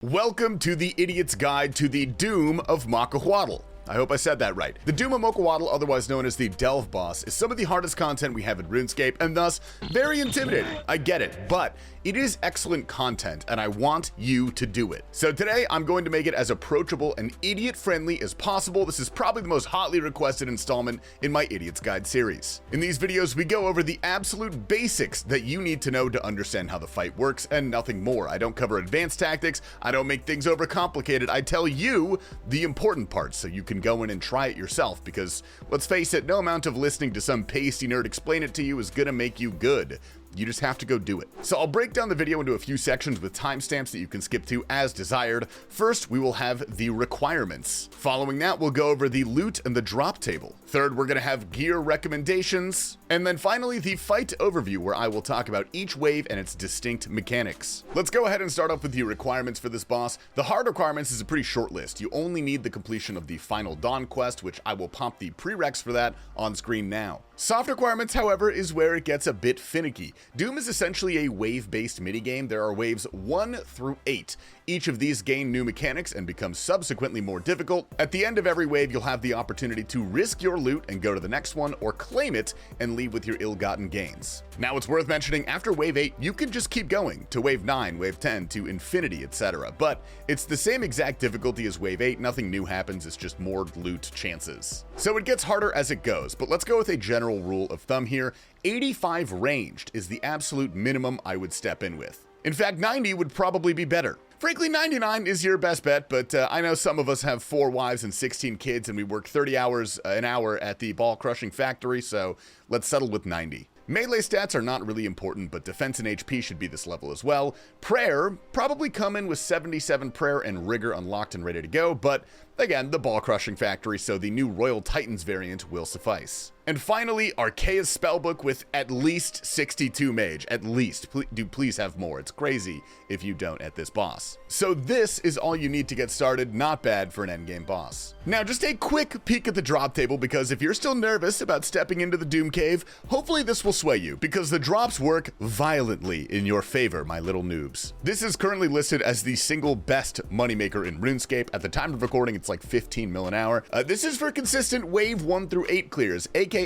Welcome to the Idiot's Guide to the Doom of Mokhaiotl. I hope I said that right. The Doom of Mokhaiotl, otherwise known as the Delve boss, is some of the hardest content we have in RuneScape, and thus, very intimidating. I get it, but it is excellent content, and I want you to do it. So today, I'm going to make it as approachable and idiot-friendly as possible. This is probably the most hotly requested installment in my Idiot's Guide series. In these videos, we go over the absolute basics that you need to know to understand how the fight works, and nothing more. I don't cover advanced tactics, I don't make things overcomplicated, I tell you the important parts so you can go in and try it yourself, because let's face it, no amount of listening to some pasty nerd explain it to you is gonna make you good. You just have to go do it. So I'll break down the video into a few sections with timestamps that you can skip to as desired. First, we will have the requirements. Following that, we'll go over the loot and the drop table. Third, we're gonna have gear recommendations. And then finally, the fight overview, where I will talk about each wave and its distinct mechanics. Let's go ahead and start off with the requirements for this boss. The hard requirements is a pretty short list. You only need the completion of the Final Dawn quest, which I will pop the prereqs for that on screen now. Soft requirements, however, is where it gets a bit finicky. Doom is essentially a wave-based minigame. There are waves 1 through 8. Each of these gain new mechanics and become subsequently more difficult. At the end of every wave, you'll have the opportunity to risk your loot and go to the next one, or claim it and leave with your ill-gotten gains. Now, it's worth mentioning, after wave 8, you can just keep going to wave 9, wave 10, to infinity, etc. But it's the same exact difficulty as wave 8. Nothing new happens, it's just more loot chances. So it gets harder as it goes, but let's go with a general rule of thumb here. 85 ranged is the absolute minimum I would step in with. In fact, 90 would probably be better. Frankly, 99 is your best bet, but I know some of us have 4 wives and 16 kids, and we work 30 hours an hour at the ball crushing factory, so let's settle with 90. Melee stats are not really important, but defense and HP should be this level as well. Prayer, probably come in with 77 prayer and rigor unlocked and ready to go, but again, the ball crushing factory, so the new Royal Titans variant will suffice. And finally, Archaea's spellbook with at least 62 mage. At least. Please have more. It's crazy if you don't at this boss. So this is all you need to get started. Not bad for an endgame boss. Now, just a quick peek at the drop table, because if you're still nervous about stepping into the Doom Cave, hopefully this will sway you, because the drops work violently in your favor, my little noobs. This is currently listed as the single best moneymaker in RuneScape. At the time of recording, it's like 15 mil an hour. This is for consistent wave 1 through 8 clears, aka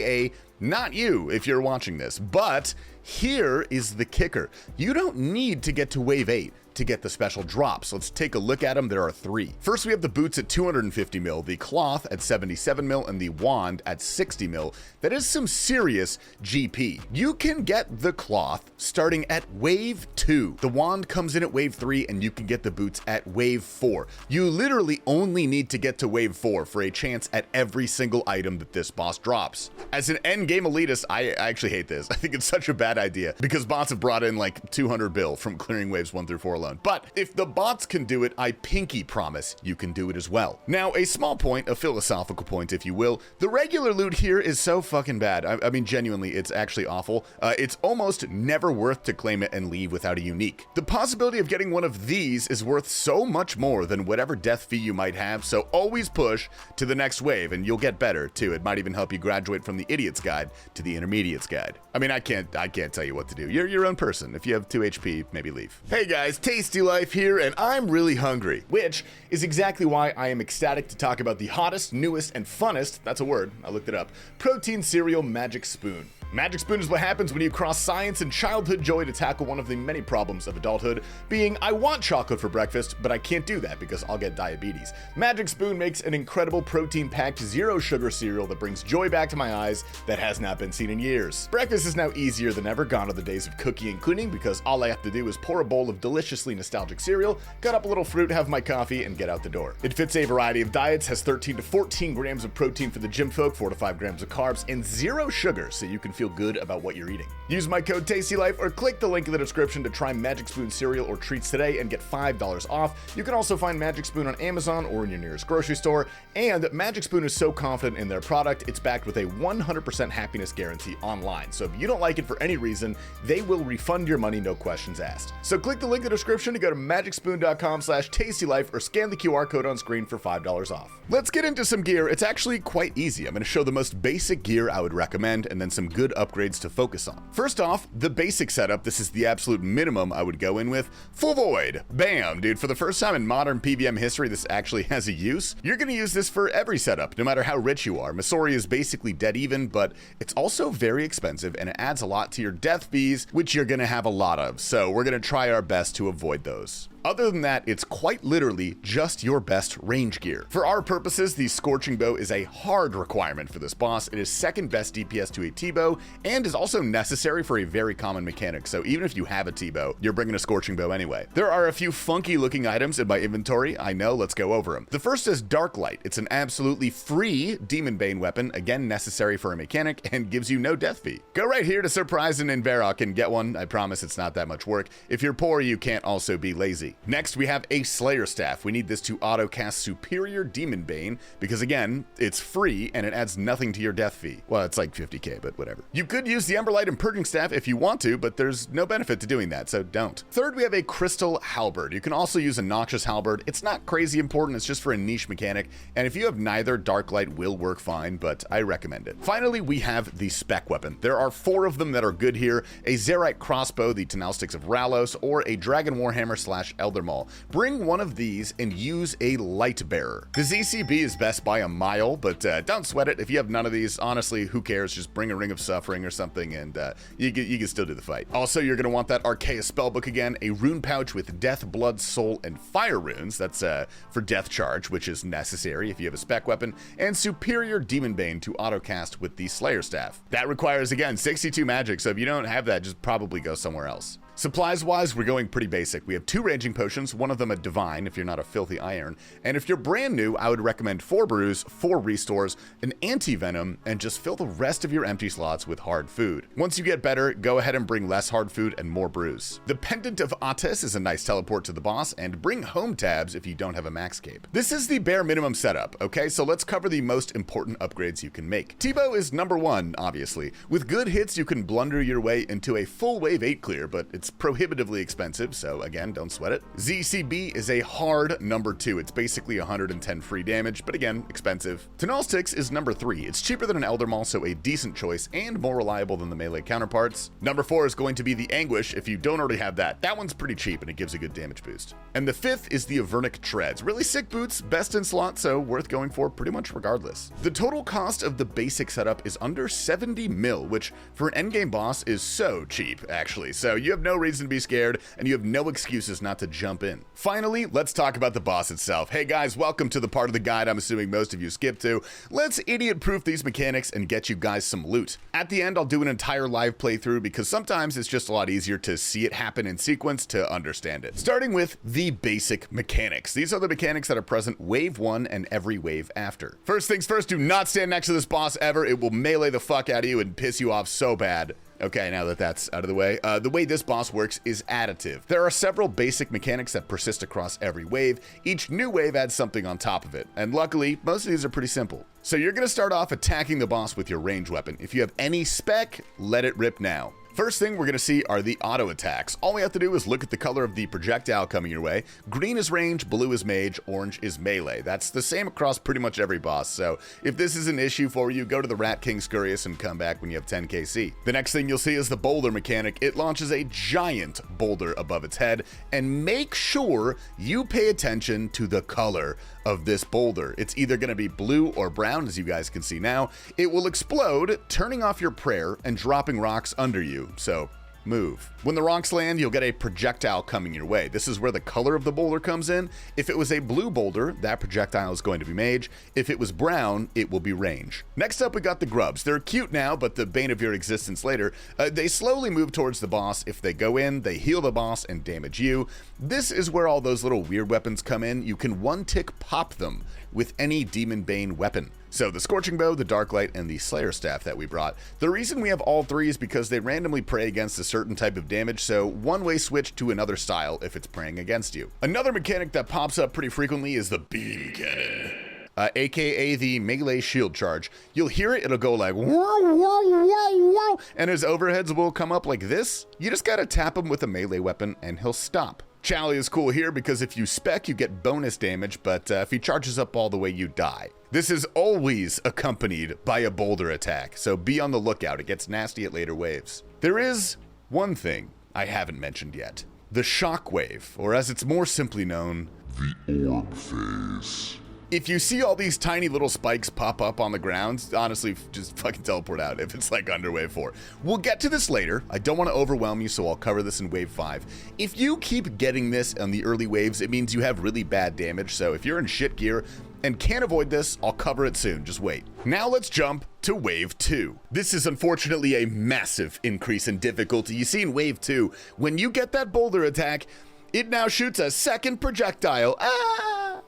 not you if you're watching this, but here is the kicker. You don't need to get to wave 8 to get the special drops. Let's take a look at them. There are 3. First, we have the boots at 250 mil, the cloth at 77 mil, and the wand at 60 mil. That is some serious GP. You can get the cloth starting at wave 2. The wand comes in at wave 3, and you can get the boots at wave 4. You literally only need to get to wave 4 for a chance at every single item that this boss drops. As an endgame elitist, I actually hate this. I think it's such a bad idea, because bots have brought in like 200 bill from clearing waves 1 through 4 alone. But if the bots can do it, I pinky promise you can do it as well. Now, a small point, a philosophical point if you will, the regular loot here is so fucking bad. I mean, genuinely, it's actually awful. It's almost never worth to claim it and leave without a unique. The possibility of getting one of these is worth so much more than whatever death fee you might have, so always push to the next wave, and you'll get better too. It might even help you graduate from the Idiot's Guide to the Intermediate's Guide. I mean, I can't tell you what to do. You're your own person. If you have 2 HP, maybe leave. Hey guys, TastyLife here, and I'm really hungry, which is exactly why I am ecstatic to talk about the hottest, newest, and funnest, that's a word, I looked it up, protein cereal Magic Spoon. Magic Spoon is what happens when you cross science and childhood joy to tackle one of the many problems of adulthood, being I want chocolate for breakfast, but I can't do that because I'll get diabetes. Magic Spoon makes an incredible protein-packed zero sugar cereal that brings joy back to my eyes that has not been seen in years. Breakfast is now easier than ever, gone are the days of cooking and cleaning, because all I have to do is pour a bowl of deliciously nostalgic cereal, cut up a little fruit, have my coffee, and get out the door. It fits a variety of diets, has 13 to 14 grams of protein for the gym folk, 4 to 5 grams of carbs, and 0 sugar, so you can feel good about what you're eating. Use my code TastyLife or click the link in the description to try Magic Spoon cereal or treats today and get $5 off. You can also find Magic Spoon on Amazon or in your nearest grocery store, and Magic Spoon is so confident in their product, it's backed with a 100% happiness guarantee online. So if you don't like it for any reason, they will refund your money, no questions asked. So click the link in the description description to go to magicspoon.com/tastylife or scan the QR code on screen for $5 off. Let's get into some gear. It's actually quite easy. I'm going to show the most basic gear I would recommend and then some good upgrades to focus on. First off, the basic setup. This is the absolute minimum I would go in with. Full void. Bam, dude. For the first time in modern PVM history, this actually has a use. You're going to use this for every setup, no matter how rich you are. Masori is basically dead even, but it's also very expensive and it adds a lot to your death fees, which you're going to have a lot of. So we're going to try our best to avoid those. Other than that, it's quite literally just your best range gear. For our purposes, the Scorching Bow is a hard requirement for this boss. It is second best DPS to a T-Bow and is also necessary for a very common mechanic. So even if you have a T-Bow, you're bringing a Scorching Bow anyway. There are a few funky looking items in my inventory. I know, let's go over them. The first is Dark Light. It's an absolutely free Demon Bane weapon, again necessary for a mechanic and gives you no death fee. Go right here to Surprising and Varrock and get one. I promise it's not that much work. If you're poor, you can't also be lazy. Next, we have a Slayer Staff. We need this to auto-cast Superior Demon Bane because, again, it's free and it adds nothing to your death fee. Well, it's like 50k, but whatever. You could use the Emberlight and Purging Staff if you want to, but there's no benefit to doing that, so don't. Third, we have a Crystal Halberd. You can also use a Noxious Halberd. It's not crazy important, it's just for a niche mechanic, and if you have neither, Dark Light will work fine, but I recommend it. Finally, we have the Spec Weapon. There are 4 of them that are good here: a Zerite Crossbow, the Tenalsticks of Ralos, or a Dragon Warhammer / Elder Maul. Bring one of these and use a Light Bearer. The ZCB is best by a mile, but don't sweat it. If you have none of these, honestly, who cares? Just bring a Ring of Suffering or something and you can still do the fight. Also, you're going to want that Archaea Spellbook again, a rune pouch with Death, Blood, Soul, and Fire runes. That's for Death Charge, which is necessary if you have a spec weapon, and Superior Demon Bane to auto-cast with the Slayer Staff. That requires, again, 62 magic, so if you don't have that, just probably go somewhere else. Supplies-wise, we're going pretty basic. We have 2 ranging potions, one of them a divine if you're not a filthy iron, and if you're brand new, I would recommend 4 brews, 4 restores, an anti-venom, and just fill the rest of your empty slots with hard food. Once you get better, go ahead and bring less hard food and more brews. The Pendant of Ates is a nice teleport to the boss, and bring home tabs if you don't have a max cape. This is the bare minimum setup, okay? So let's cover the most important upgrades you can make. T-Bow is number 1, obviously. With good hits, you can blunder your way into a full wave 8 clear, but it's prohibitively expensive, so again, don't sweat it. ZCB is a hard number 2. It's basically 110 free damage, but again, expensive. Tenalsticks is number 3. It's cheaper than an Elder Maul, so a decent choice and more reliable than the melee counterparts. Number 4 is going to be the Anguish if you don't already have that. That one's pretty cheap and it gives a good damage boost. And the 5th is the Avernic Treads. Really sick boots, best in slot, so worth going for pretty much regardless. The total cost of the basic setup is under 70 mil, which for an endgame boss is so cheap, actually. So you have no reason to be scared and you have no excuses not to jump in. Finally, let's talk about the boss itself. Hey guys, welcome to the part of the guide I'm assuming most of you skipped to. Let's idiot-proof these mechanics and get you guys some loot. At the end, I'll do an entire live playthrough because sometimes it's just a lot easier to see it happen in sequence to understand it. Starting with the basic mechanics. These are the mechanics that are present wave 1 and every wave after. First things first, do not stand next to this boss ever. It will melee the fuck out of you and piss you off so bad. Okay, now that that's out of the way this boss works is additive. There are several basic mechanics that persist across every wave. Each new wave adds something on top of it, and luckily, most of these are pretty simple. So you're going to start off attacking the boss with your range weapon. If you have any spec, let it rip now. First thing we're going to see are the auto attacks. All we have to do is look at the color of the projectile coming your way. Green is range, blue is mage, orange is melee. That's the same across pretty much every boss, so if this is an issue for you, go to the Rat King Scurious and come back when you have 10 KC. The next thing you'll see is the boulder mechanic. It launches a giant boulder above its head, and make sure you pay attention to the color of this boulder. It's either going to be blue or brown, as you guys can see now. It will explode, turning off your prayer and dropping rocks under you. So move. When the rocks land, you'll get a projectile coming your way. This is where the color of the boulder comes in. If it was a blue boulder, that projectile is going to be mage. If it was brown, it will be range. Next up, we got the grubs. They're cute now, but the bane of your existence later. They slowly move towards the boss. If they go in, they heal the boss and damage you. This is where all those little weird weapons come in. You can one-tick pop them with any Demon Bane weapon. So the Scorching Bow, the Dark Light, and the Slayer Staff that we brought. The reason we have all 3 is because they randomly prey against a certain type of damage, so one-way switch to another style if it's preying against you. Another mechanic that pops up pretty frequently is the Beam Cannon. AKA the melee shield charge. You'll hear it, it'll go like whoa, whoa, whoa, whoa, and his overheads will come up like this. You just gotta tap him with a melee weapon and he'll stop. Chally is cool here because if you spec, you get bonus damage, but if he charges up all the way, you die. This is always accompanied by a boulder attack, so be on the lookout. It gets nasty at later waves. There is one thing I haven't mentioned yet. The shockwave, or as it's more simply known, the orb phase. If you see all these tiny little spikes pop up on the ground, honestly, just fucking teleport out if it's like under wave 4. We'll get to this later. I don't want to overwhelm you, so I'll cover this in wave 5. If you keep getting this on the early waves, it means you have really bad damage, so if you're in shit gear and can't avoid this, I'll cover it soon, just wait. Now let's jump to wave 2. This is unfortunately a massive increase in difficulty. You see in wave 2, when you get that boulder attack, it now shoots a second projectile.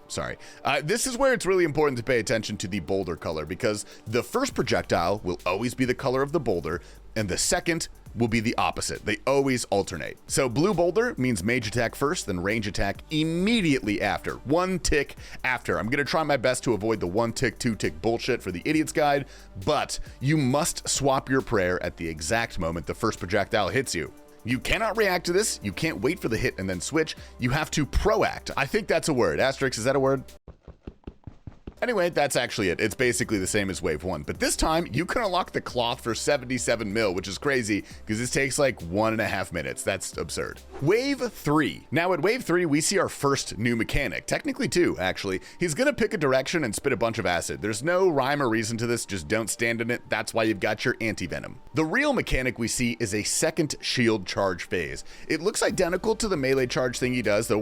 Sorry. This is where it's really important to pay attention to the boulder color because the first projectile will always be the color of the boulder and the second will be the opposite. They always alternate. So blue boulder means mage attack first, then range attack immediately after. 1 tick after. I'm gonna try my best to avoid the 1 tick, 2 tick bullshit for the idiot's guide, but you must swap your prayer at the exact moment the first projectile hits you. You cannot react to this. You can't wait for the hit and then switch. You have to proact. I think that's a word. Asterisk, is that a word? Anyway, that's actually it. It's basically the same as wave 1, but this time you can unlock the cloth for 77 mil, which is crazy because this takes like 1.5 minutes. That's absurd. Wave 3. Now at wave 3, we see our first new mechanic, technically 2, actually. He's gonna pick a direction and spit a bunch of acid. There's no rhyme or reason to this, just don't stand in it. That's why you've got your anti-venom. The real mechanic we see is a second shield charge phase. It looks identical to the melee charge thing he does, the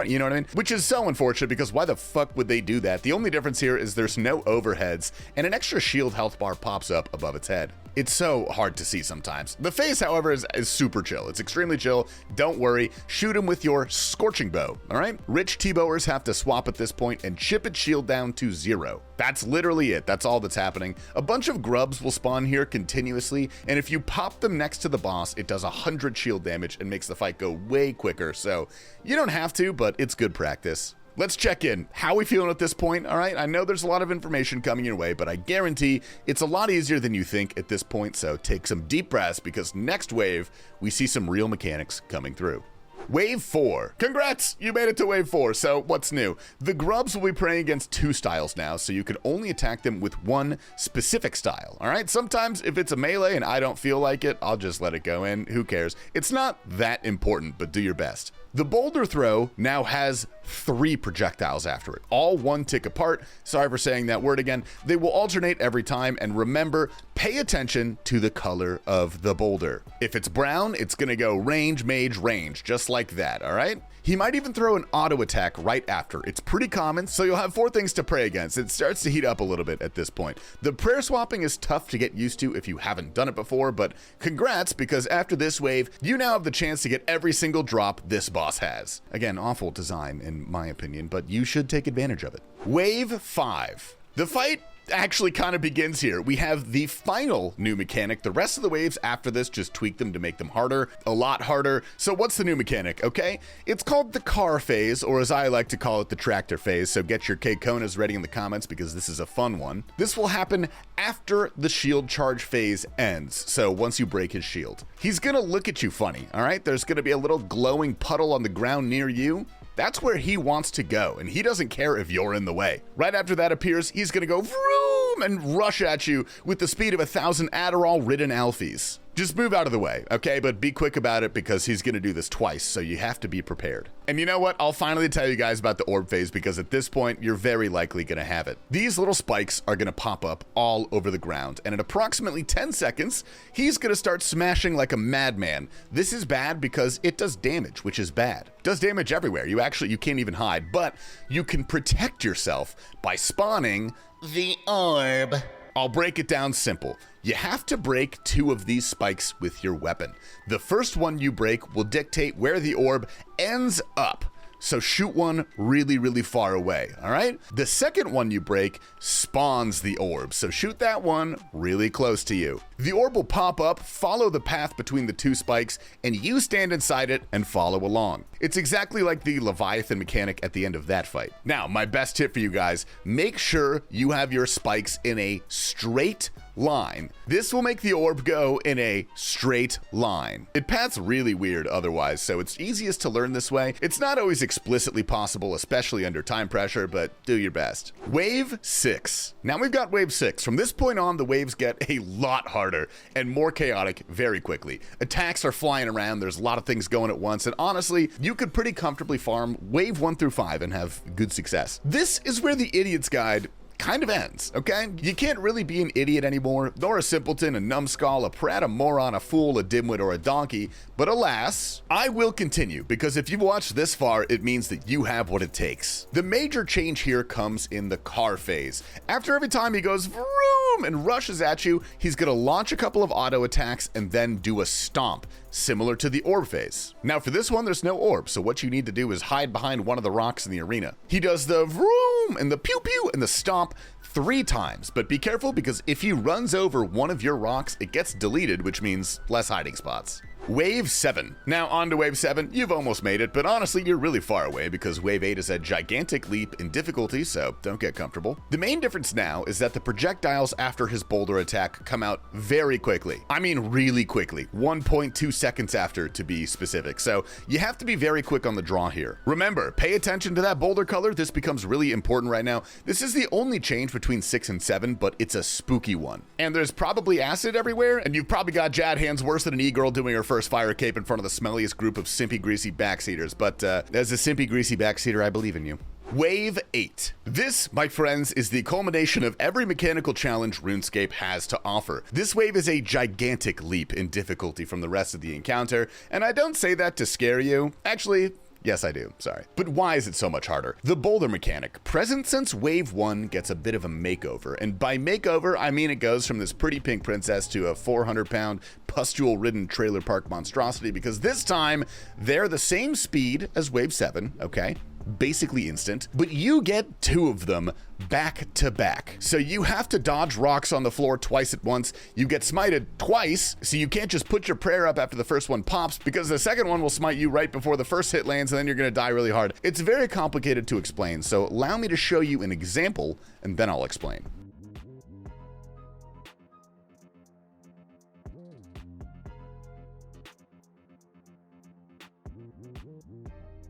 you know what I mean? Which is so unfortunate because why the fuck would they do that? The only difference here is there's no overheads and an extra shield health bar pops up above its head. It's so hard to see sometimes. The phase, however, is super chill. It's extremely chill. Don't worry. Shoot him with your scorching bow, all right? Rich T-bowers have to swap at this point and chip its shield down to 0. That's literally it. That's all that's happening. A bunch of grubs will spawn here continuously, and if you pop them next to the boss, it does 100 shield damage and makes the fight go way quicker. So you don't have to, but it's good practice. Let's check in. How are we feeling at this point? All right, I know there's a lot of information coming your way, but I guarantee it's a lot easier than you think at this point, so take some deep breaths because next wave, we see some real mechanics coming through. Wave 4. Congrats! You made it to wave 4, so what's new? The grubs will be playing against 2 styles now, so you can only attack them with 1 specific style, all right? Sometimes if it's a melee and I don't feel like it, I'll just let it go in. Who cares? It's not that important, but do your best. The boulder throw now has 3 projectiles after it, all 1 tick apart. Sorry for saying that word again. They will alternate every time, and remember, pay attention to the color of the boulder. If it's brown, it's gonna go range, mage, range, just like that, all right? He might even throw an auto attack right after. It's pretty common, so you'll have 4 things to pray against. It starts to heat up a little bit at this point. The prayer swapping is tough to get used to if you haven't done it before, but congrats, because after this wave, you now have the chance to get every single drop this boss has. Again, awful design in my opinion, but you should take advantage of it. Wave 5. The fight actually kind of begins here. We have the final new mechanic. The rest of the waves after this just tweak them to make them harder, a lot harder. So what's the new mechanic, okay? It's called the car phase, or as I like to call it, the tractor phase. So get your K-Konas ready in the comments because this is a fun one. This will happen after the shield charge phase ends. So once you break his shield, he's gonna look at you funny, all right? There's gonna be a little glowing puddle on the ground near you. That's where he wants to go, and he doesn't care if you're in the way. Right after that appears, he's gonna go vroom and rush at you with the speed of 1,000 Adderall-ridden Alfies. Just move out of the way, okay? But be quick about it because he's gonna do this twice, so you have to be prepared. And you know what? I'll finally tell you guys about the orb phase because at this point, you're very likely gonna have it. These little spikes are gonna pop up all over the ground, and in approximately 10 seconds, he's gonna start smashing like a madman. This is bad because it does damage, which is bad. It does damage everywhere. You can't even hide, but you can protect yourself by spawning the orb. I'll break it down simple. You have to break 2 of these spikes with your weapon. The first one you break will dictate where the orb ends up. So shoot one really, really far away, all right? The second one you break spawns the orb, so shoot that one really close to you. The orb will pop up, follow the path between the 2 spikes, and you stand inside it and follow along. It's exactly like the Leviathan mechanic at the end of that fight. Now, my best tip for you guys, make sure you have your spikes in a straight line. This will make the orb go in a straight line. It paths really weird otherwise, so it's easiest to learn this way. It's not always explicitly possible, especially under time pressure, but do your best. Wave 6. Now we've got wave 6. From this point on, the waves get a lot harder and more chaotic very quickly. Attacks are flying around, there's a lot of things going at once, and honestly, you could pretty comfortably farm wave 1 through 5 and have good success. This is where the Idiot's Guide kind of ends, okay? You can't really be an idiot anymore, nor a simpleton, a numbskull, a prat, a moron, a fool, a dimwit, or a donkey. But alas, I will continue, because if you've watched this far, it means that you have what it takes. The major change here comes in the car phase. After every time he goes vroom and rushes at you, he's gonna launch a couple of auto attacks and then do a stomp, similar to the orb phase. Now for this one, there's no orb, so what you need to do is hide behind one of the rocks in the arena. He does the vroom and the pew pew and the stomp 3 times, but be careful because if he runs over one of your rocks, it gets deleted, which means less hiding spots. Wave 7. Now on to wave 7, you've almost made it, but honestly you're really far away because wave 8 is a gigantic leap in difficulty, so don't get comfortable. The main difference now is that the projectiles after his boulder attack come out very quickly. I mean really quickly, 1.2 seconds after to be specific, so you have to be very quick on the draw here. Remember, pay attention to that boulder color, this becomes really important right now. This is the only change between 6 and 7, but it's a spooky one. And there's probably acid everywhere, and you've probably got Jad hands worse than an e-girl doing her first fire cape in front of the smelliest group of simpy greasy backseaters, but as a simpy greasy backseater, I believe in you. Wave 8. This, my friends, is the culmination of every mechanical challenge RuneScape has to offer. This wave is a gigantic leap in difficulty from the rest of the encounter, and I don't say that to scare you. Actually, yes, I do. Sorry. But why is it so much harder? The boulder mechanic, present since Wave 1, gets a bit of a makeover. And by makeover, I mean it goes from this pretty pink princess to a 400-pound pustule-ridden trailer park monstrosity, because this time, they're the same speed as Wave 7, okay? Basically instant, but you get 2 of them back to back. So you have to dodge rocks on the floor twice at once. You get smited twice, so you can't just put your prayer up after the first one pops, because the second one will smite you right before the first hit lands, and then you're gonna die really hard. It's very complicated to explain, so allow me to show you an example, and then I'll explain.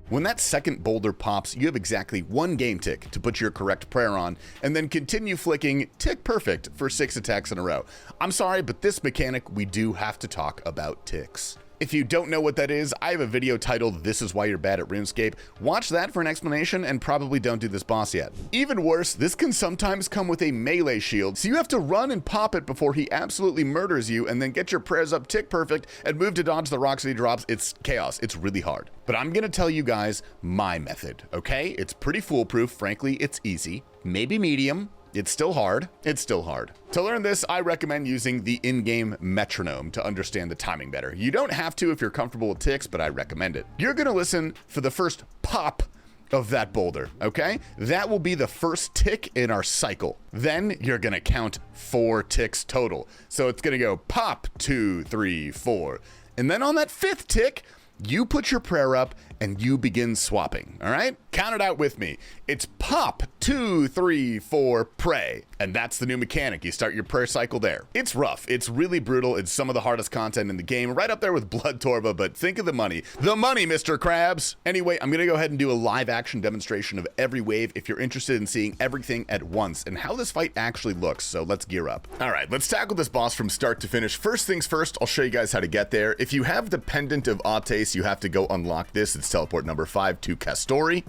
When that second boulder pops, you have exactly 1 game tick to put your correct prayer on, and then continue flicking tick perfect for 6 attacks in a row. I'm sorry, but this mechanic, we do have to talk about ticks. If you don't know what that is, I have a video titled "This is Why You're Bad at RuneScape." Watch that for an explanation, and probably don't do this boss yet. Even worse, this can sometimes come with a melee shield, so you have to run and pop it before he absolutely murders you, and then get your prayers up tick perfect and move to dodge the rocks that he drops. It's chaos. It's really hard. But I'm gonna tell you guys my method, okay? It's pretty foolproof. Frankly, it's easy. Maybe medium. It's still hard. It's still hard. To learn this, I recommend using the in-game metronome to understand the timing better. You don't have to if you're comfortable with ticks, but I recommend it. You're gonna listen for the first pop of that boulder, okay? That will be the first tick in our cycle. Then you're gonna count 4 ticks total. So it's gonna go pop, 2, 3, 4. And then on that 5th tick, you put your prayer up and you begin swapping, all right? Count it out with me. It's pop, 2, 3, 4, pray. And that's the new mechanic. You start your prayer cycle there. It's rough. It's really brutal. It's some of the hardest content in the game, right up there with Blood Torva, but think of the money. The money, Mr. Krabs! Anyway, I'm gonna go ahead and do a live action demonstration of every wave if you're interested in seeing everything at once and how this fight actually looks, so let's gear up. All right, let's tackle this boss from start to finish. First things first, I'll show you guys how to get there. If you have the Pendant of Ates, you have to go unlock this. It's teleport number 5 to Castori.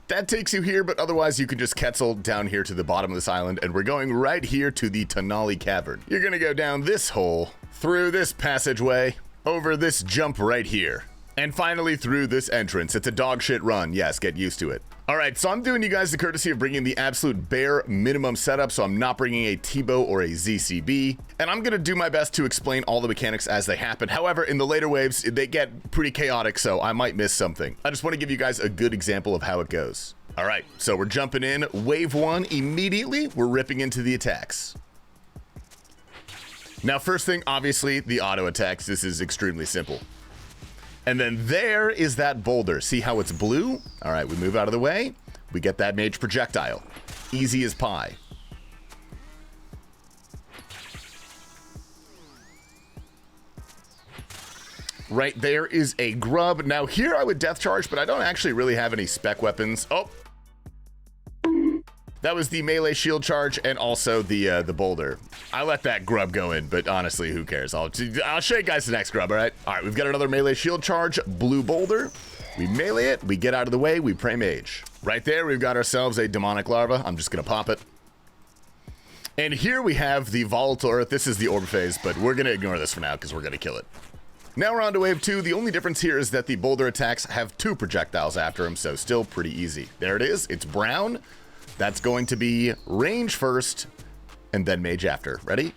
That takes you here, but otherwise you can just Quetzal down here to the bottom of this island, and we're going right here to the Tonali Cavern. You're gonna go down this hole, through this passageway, over this jump right here, and finally through this entrance. It's a dog shit run. Yes, get used to it. All right, so I'm doing you guys the courtesy of bringing the absolute bare minimum setup, so I'm not bringing a T-Bow or a ZCB, and I'm gonna do my best to explain all the mechanics as they happen. However, in the later waves, they get pretty chaotic, so I might miss something. I just wanna give you guys a good example of how it goes. All right, so we're jumping in, wave 1, immediately, we're ripping into the attacks. Now, first thing, obviously, the auto attacks. This is extremely simple. And then there is that boulder. See how it's blue? All right, we move out of the way. We get that mage projectile. Easy as pie. Right there is a grub. Now here I would death charge, but I don't actually really have any spec weapons. Oh, that was the melee shield charge and also the boulder. I let that grub go in, but honestly, who cares? I'll show you guys the next grub, all right? All right, we've got another melee shield charge, blue boulder. We melee it, we get out of the way, we pray mage. Right there, we've got ourselves a demonic larva. I'm just gonna pop it. And here we have the volatile earth. This is the orb phase, but we're gonna ignore this for now because we're gonna kill it. Now we're on to wave 2. The only difference here is that the boulder attacks have 2 projectiles after him, so still pretty easy. There it is, it's brown. That's going to be range first, and then mage after. Ready?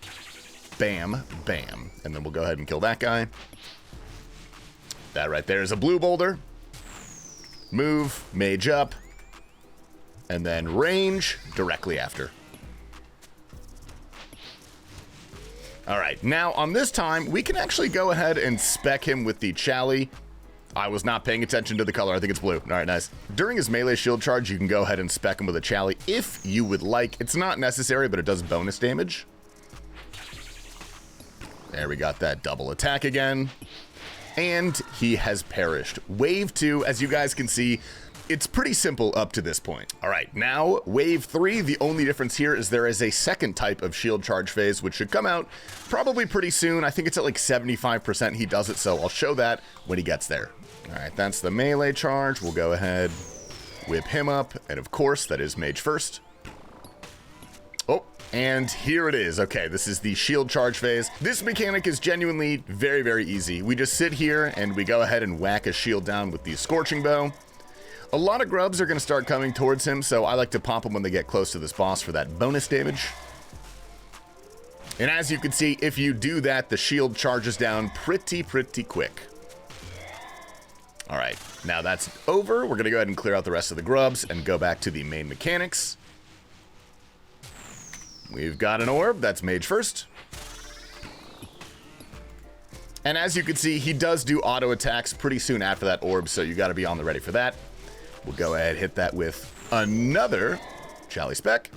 Bam, bam. And then we'll go ahead and kill that guy. That right there is a blue boulder. Move, mage up, and then range directly after. All right, now on this time, we can actually go ahead and spec him with the Chally. I was not paying attention to the color. I think it's blue. All right, nice. During his melee shield charge, you can go ahead and spec him with a Chally if you would like. It's not necessary, but it does bonus damage. There, we got that double attack again. And he has perished. Wave 2, as you guys can see, it's pretty simple up to this point. All right, now wave 3, the only difference here is there is a second type of shield charge phase, which should come out probably pretty soon. I think it's at like 75% he does it, so I'll show that when he gets there. All right, that's the melee charge. We'll go ahead, whip him up, and of course, that is mage first. Oh, and here it is. Okay, this is the shield charge phase. This mechanic is genuinely very, very easy. We just sit here and we go ahead and whack a shield down with the scorching bow. A lot of grubs are going to start coming towards him, so I like to pop them when they get close to this boss for that bonus damage. And as you can see, if you do that, the shield charges down pretty quick. All right, now that's over. We're going to go ahead and clear out the rest of the grubs and go back to the main mechanics. We've got an orb. That's mage first. And as you can see, he does do auto attacks pretty soon after that orb, so you got to be on the ready for that. We'll go ahead and hit that with another Chally spec.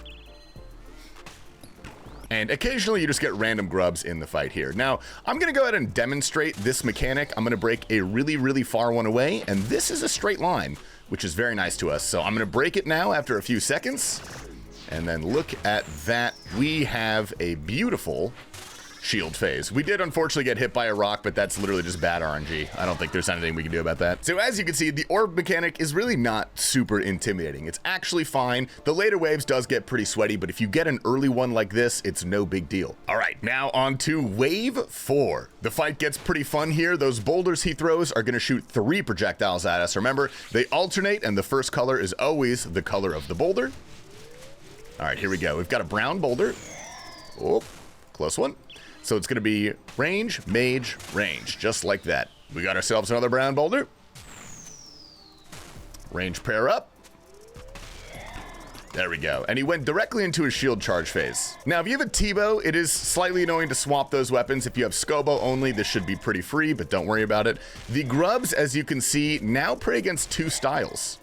And occasionally you just get random grubs in the fight here. Now, I'm going to go ahead and demonstrate this mechanic. I'm going to break a really far one away, and this is a straight line, which is very nice to us. So I'm going to break it now after a few seconds. And then look at that. We have a beautiful shield phase. We did unfortunately get hit by a rock, but that's literally just bad RNG. I don't think there's anything we can do about that. So as you can see, the orb mechanic is really not super intimidating. It's actually fine. The later waves does get pretty sweaty, but if you get an early one like this, it's no big deal. All right, now on to wave 4. The fight gets pretty fun here. Those boulders he throws are going to shoot 3 projectiles at us. Remember, they alternate, and the first color is always the color of the boulder. All right, here we go. We've got a brown boulder. Oh, close one. So it's going to be range, mage, range, just like that. We got ourselves another brown boulder. Range pair up. There we go. And he went directly into his shield charge phase. Now, if you have a T-bow, it is slightly annoying to swap those weapons. If you have Scobo only, this should be pretty free, but don't worry about it. The grubs, as you can see, now prey against 2 styles.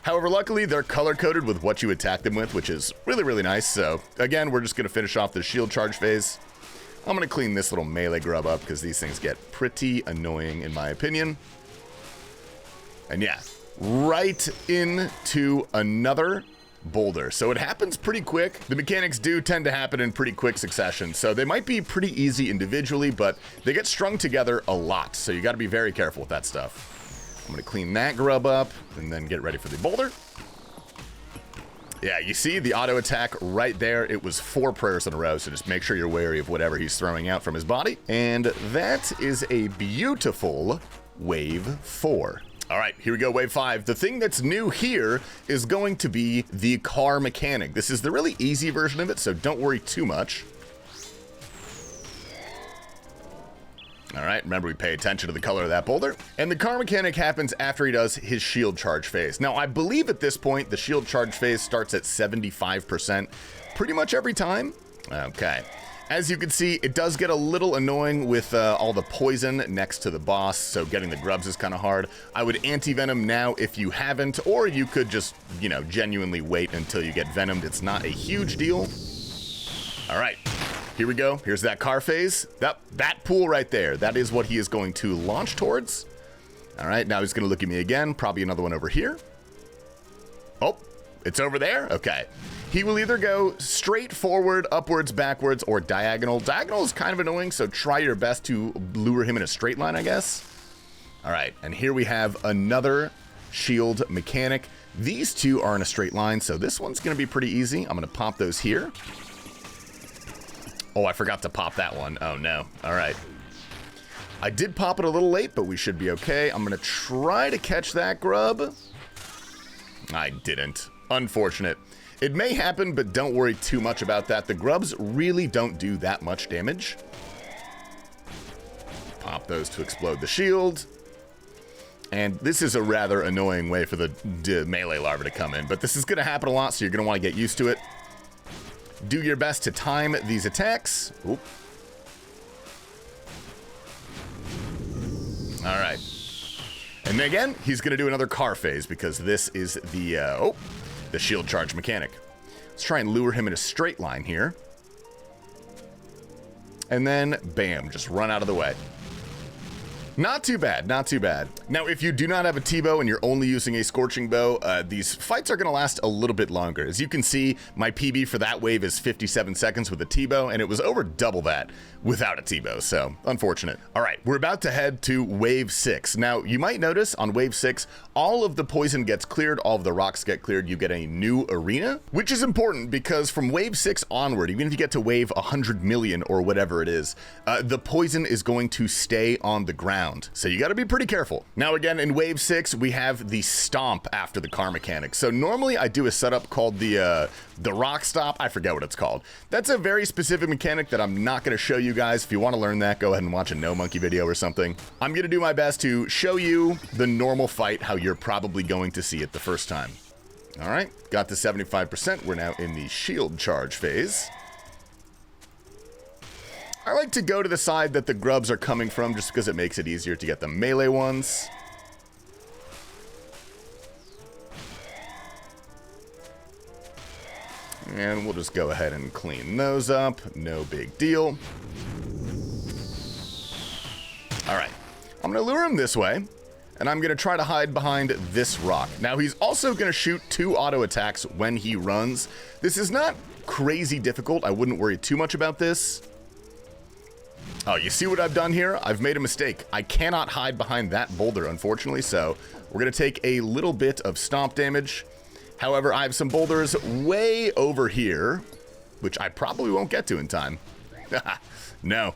However, luckily, they're color-coded with what you attack them with, which is really nice. So, again, we're just going to finish off the shield charge phase. I'm going to clean this little melee grub up because these things get pretty annoying in my opinion. And yeah, right into another boulder. So it happens pretty quick. The mechanics do tend to happen in pretty quick succession. So they might be pretty easy individually, but they get strung together a lot. So you got to be very careful with that stuff. I'm going to clean that grub up and then get ready for the boulder. Yeah, you see the auto attack right there. It was 4 prayers in a row, so just make sure you're wary of whatever he's throwing out from his body. And that is a beautiful wave 4. All right, here we go, wave 5. The thing that's new here is going to be the car mechanic. This is the really easy version of it, so don't worry too much. All right, remember we pay attention to the color of that boulder. And the car mechanic happens after he does his shield charge phase. Now, I believe at this point, the shield charge phase starts at 75% pretty much every time. Okay. As you can see, it does get a little annoying with all the poison next to the boss, so getting the grubs is kind of hard. I would anti-venom now if you haven't, or you could just, you know, genuinely wait until you get venomed. It's not a huge deal. All right. Here we go. Here's that car phase. That pool right there. That is what he is going to launch towards. All right, now he's going to look at me again. Probably another one over here. Oh, it's over there? Okay. He will either go straight forward, upwards, backwards, or diagonal. Diagonal is kind of annoying, so try your best to lure him in a straight line, I guess. All right, and here we have another shield mechanic. These two are in a straight line, so this one's going to be pretty easy. I'm going to pop those here. Oh, I forgot to pop that one. Oh, no. All right. I did pop it a little late, but we should be okay. I'm going to try to catch that grub. I didn't. Unfortunate. It may happen, but don't worry too much about that. The grubs really don't do that much damage. Pop those to explode the shield. And this is a rather annoying way for the melee larva to come in, but this is going to happen a lot, so you're going to want to get used to it. Do your best to time these attacks. Oop. All right. And again, he's going to do another car phase because this is the shield charge mechanic. Let's try and lure him in a straight line here. And then, bam, just run out of the way. Not too bad, not too bad. Now, if you do not have a T-bow and you're only using a scorching bow, these fights are going to last a little bit longer. As you can see, my PB for that wave is 57 seconds with a T-bow, and it was over double that without a T-bow, so unfortunate. All right, we're about to head to wave 6. Now, you might notice on wave 6, all of the poison gets cleared, all of the rocks get cleared, you get a new arena, which is important because from wave 6 onward, even if you get to wave 100 million or whatever it is, the poison is going to stay on the ground. So you got to be pretty careful. Now again, in wave 6, we have the stomp after the car mechanic. So normally I do a setup called the rock stop. I forget what it's called. That's a very specific mechanic that I'm not going to show you guys. If you want to learn that, go ahead and watch a No Monkey video or something. I'm going to do my best to show you the normal fight, how you're probably going to see it the first time. All right, got to 75%. We're now in the shield charge phase. I like to go to the side that the grubs are coming from just because it makes it easier to get the melee ones. And we'll just go ahead and clean those up. No big deal. All right. I'm going to lure him this way, and I'm going to try to hide behind this rock. Now, he's also going to shoot 2 auto attacks when he runs. This is not crazy difficult. I wouldn't worry too much about this. Oh, you see what I've done here? I've made a mistake. I cannot hide behind that boulder, unfortunately, so we're going to take a little bit of stomp damage. However, I have some boulders way over here, which I probably won't get to in time. No,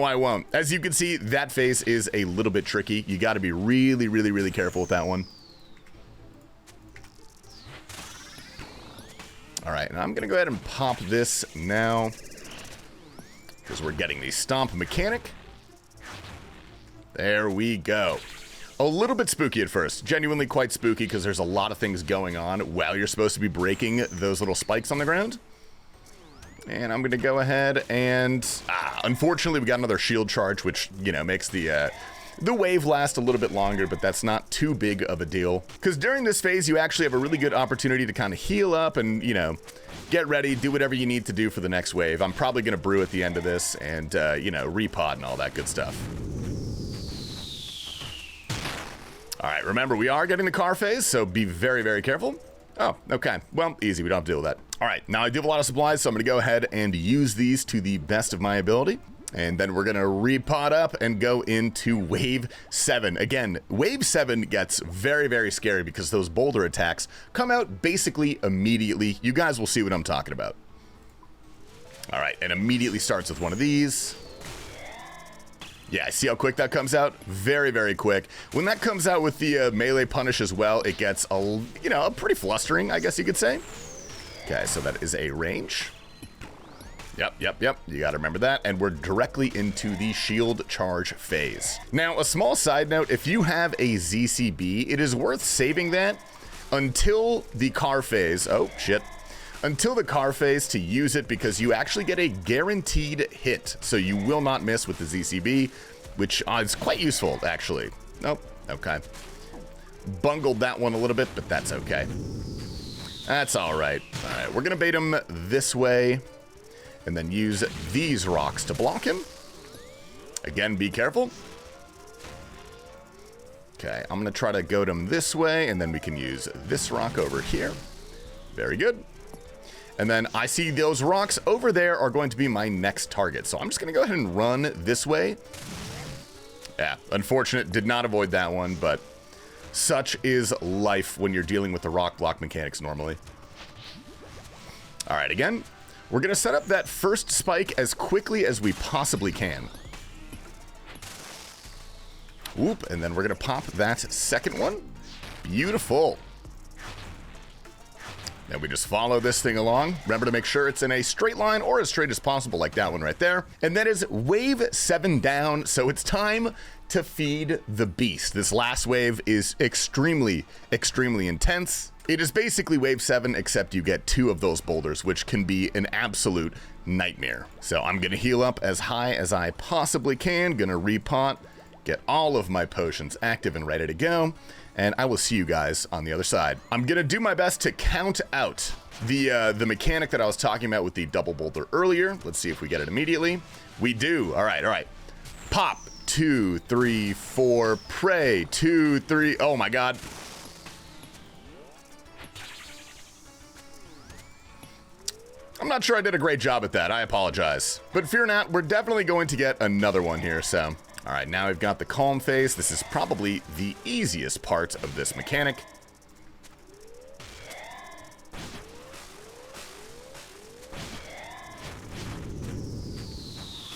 I won't. As you can see, that phase is a little bit tricky. You got to be really, really, really careful with that one. All right, and I'm going to go ahead and pop this now, because we're getting the stomp mechanic. There we go. A little bit spooky at first. Genuinely quite spooky because there's a lot of things going on while you're supposed to be breaking those little spikes on the ground. And I'm going to go ahead and... unfortunately, we got another shield charge, which, you know, makes the wave last a little bit longer, but that's not too big of a deal. Because during this phase, you actually have a really good opportunity to kind of heal up and, you know, get ready, do whatever you need to do for the next wave. I'm probably going to brew at the end of this and, you know, repod and all that good stuff. All right, remember, we are getting the car phase, so be very, very careful. Oh, okay. Well, easy. We don't have to deal with that. All right, now I do have a lot of supplies, so I'm going to go ahead and use these to the best of my ability. And then we're going to repod up and go into wave 7. Again, wave 7 gets very, very scary because those boulder attacks come out basically immediately. You guys will see what I'm talking about. All right, and immediately starts with one of these. Yeah, see how quick that comes out? Very, very quick. When that comes out with the melee punish as well, it gets a pretty flustering, I guess you could say. Okay, so that is a range. Yep. You gotta remember that. And we're directly into the shield charge phase. Now, a small side note, if you have a ZCB, it is worth saving that until the car phase. Oh, shit. Until the car phase to use it, because you actually get a guaranteed hit. So you will not miss with the ZCB, which is quite useful, actually. Nope. Okay. Bungled that one a little bit, but that's okay. That's all right. All right, we're gonna bait him this way. and then use these rocks to block him. Again, be careful. Okay, I'm going to try to goad him this way, and then we can use this rock over here. Very good. And then I see those rocks over there are going to be my next target. So I'm just going to go ahead and run this way. Yeah, unfortunate. Did not avoid that one, but such is life when you're dealing with the rock block mechanics normally. All right, again, we're going to set up that first spike as quickly as we possibly can. Whoop, and then we're going to pop that second one. Beautiful. Then we just follow this thing along. Remember to make sure it's in a straight line or as straight as possible, like that one right there. And that is wave 7 down, so it's time to feed the beast. This last wave is extremely, extremely intense. It is basically wave 7, except you get 2 of those boulders, which can be an absolute nightmare. So I'm going to heal up as high as I possibly can. Going to repot, get all of my potions active and ready to go. And I will see you guys on the other side. I'm going to do my best to count out the mechanic that I was talking about with the double boulder earlier. Let's see if we get it immediately. We do. All right, all right. Pop. 2, 3, 4. Pray. 2, 3. Oh, my God. I'm not sure I did a great job at that. I apologize. But fear not, we're definitely going to get another one here, so... All right, now we've got the calm phase. This is probably the easiest part of this mechanic.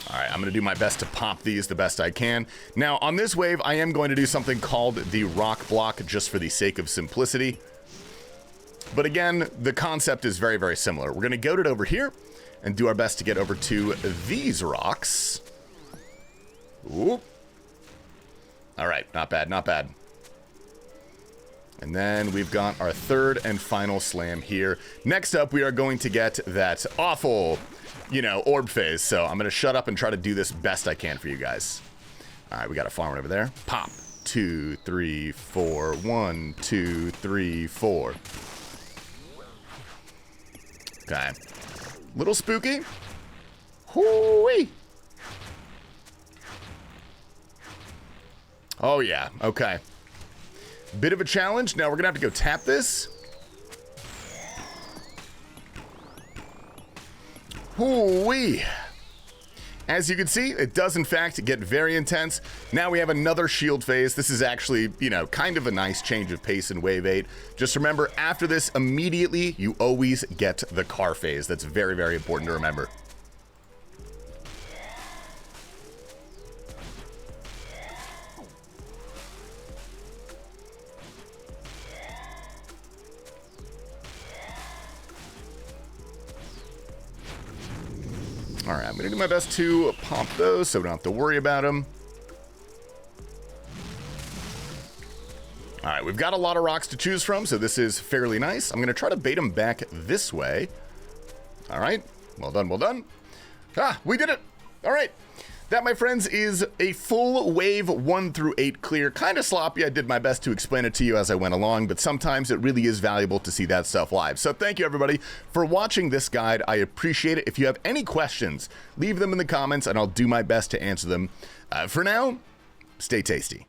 All right, I'm going to do my best to pop these the best I can. Now, on this wave, I am going to do something called the rock block just for the sake of simplicity. But again, the concept is very, very similar. We're going to goad it over here and do our best to get over to these rocks. Ooh. All right, not bad, not bad. And then we've got our third and final slam here. Next up, we are going to get that awful, orb phase. So I'm going to shut up and try to do this best I can for you guys. All right, we got a farmer over there. Pop. 2, 3, 4. 1, 2, 3, 4. Okay. Little spooky. Hoo-wee. Oh, yeah. Okay. Bit of a challenge. Now we're going to have to go tap this. Hoo-wee. As you can see, it does, in fact, get very intense. Now we have another shield phase. This is actually, kind of a nice change of pace in Wave 8. Just remember, after this, immediately, you always get the car phase. That's very, very important to remember. All right, I'm going to do my best to pop those so we don't have to worry about them. All right, we've got a lot of rocks to choose from, so this is fairly nice. I'm going to try to bait them back this way. All right, well done, well done. Ah, we did it. All right. That, my friends, is a full wave 1 through 8 clear. Kind of sloppy. I did my best to explain it to you as I went along, but sometimes it really is valuable to see that stuff live. So thank you, everybody, for watching this guide. I appreciate it. If you have any questions, leave them in the comments, and I'll do my best to answer them. For now, stay tasty.